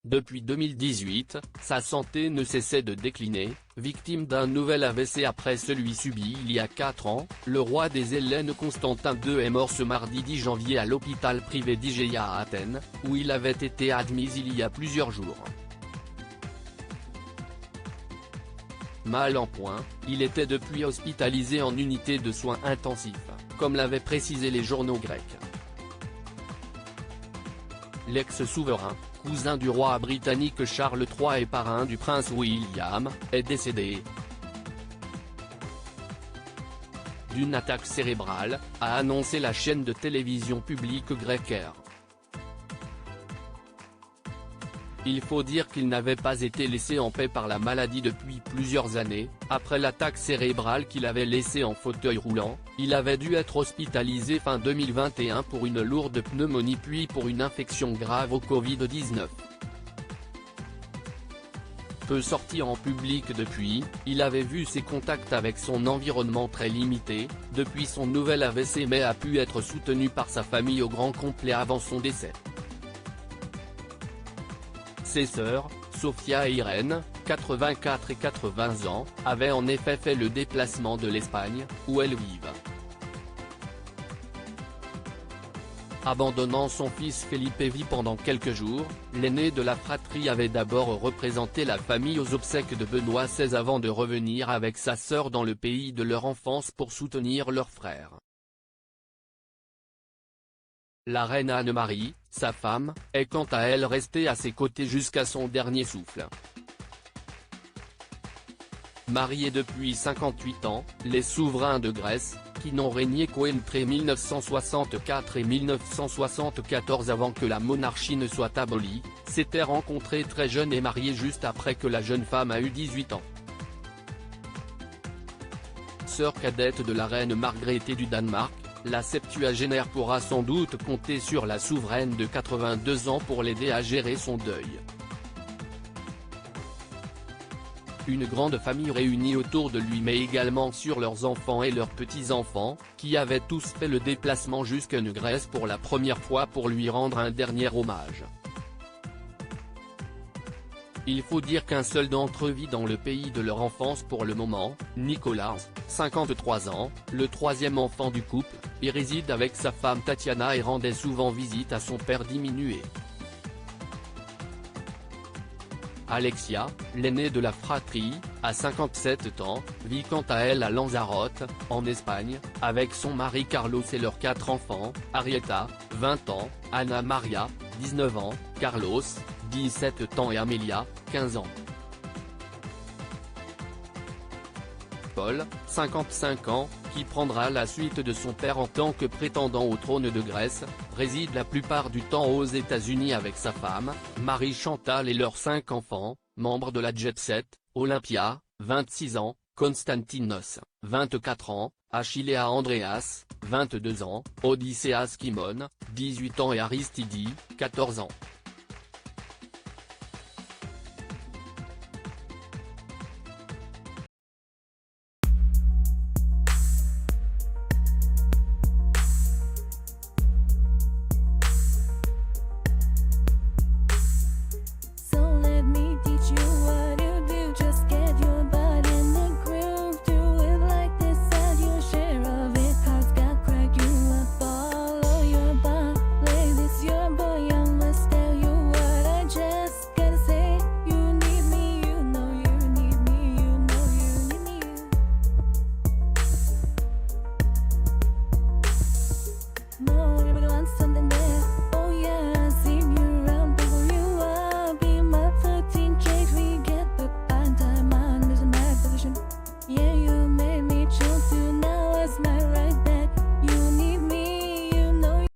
Depuis 2018, sa santé ne cessait de décliner, victime d'un nouvel AVC après celui subi il y a 4 ans. Le roi des Hellènes Constantin II est mort ce mardi 10 janvier à l'hôpital privé d'Igéia à Athènes, où il avait été admis il y a plusieurs jours. Mal en point, il était depuis hospitalisé en unité de soins intensifs, comme l'avaient précisé les journaux grecs. L'ex-souverain, cousin du roi britannique Charles III et parrain du prince William, est décédé d'une attaque cérébrale, a annoncé la chaîne de télévision publique grecque R. Il faut dire qu'il n'avait pas été laissé en paix par la maladie depuis plusieurs années. Après l'attaque cérébrale qu'il avait laissé en fauteuil roulant, il avait dû être hospitalisé fin 2021 pour une lourde pneumonie puis pour une infection grave au Covid-19. Peu sorti en public depuis, il avait vu ses contacts avec son environnement très limités, depuis son nouvel AVC, mais a pu être soutenu par sa famille au grand complet avant son décès. Ses sœurs, Sophia et Irène, 84 et 80 ans, avaient en effet fait le déplacement de l'Espagne, où elles vivent. Abandonnant son fils Felipe vie pendant quelques jours, l'aîné de la fratrie avait d'abord représenté la famille aux obsèques de Benoît XVI avant de revenir avec sa sœur dans le pays de leur enfance pour soutenir leur frère. La reine Anne-Marie, sa femme, est quant à elle restée à ses côtés jusqu'à son dernier souffle. Mariés depuis 58 ans, les souverains de Grèce, qui n'ont régné qu'entre 1964 et 1974 avant que la monarchie ne soit abolie, s'étaient rencontrés très jeunes et mariés juste après que la jeune femme a eu 18 ans. Sœur cadette de la reine Margrethe du Danemark, la septuagénaire pourra sans doute compter sur la souveraine de 82 ans pour l'aider à gérer son deuil. Une grande famille réunie autour de lui mais également sur leurs enfants et leurs petits-enfants, qui avaient tous fait le déplacement jusqu'en Grèce pour la première fois pour lui rendre un dernier hommage. Il faut dire qu'un seul d'entre eux vit dans le pays de leur enfance pour le moment, Nicolas, 53 ans, le troisième enfant du couple, y réside avec sa femme Tatiana et rendait souvent visite à son père diminué. Alexia, l'aînée de la fratrie, à 57 ans, vit quant à elle à Lanzarote, en Espagne, avec son mari Carlos et leurs 4 enfants, Arieta, 20 ans, Ana Maria, 19 ans, Carlos, 17 ans et Amelia, 15 ans. Paul, 55 ans, qui prendra la suite de son père en tant que prétendant au trône de Grèce, réside la plupart du temps aux États-Unis avec sa femme, Marie-Chantal et leurs 5 enfants, membres de la Jet Set, Olympia, 26 ans, Konstantinos, 24 ans, Achillea Andreas, 22 ans, Odysseas Kimon, 18 ans et Aristidi, 14 ans.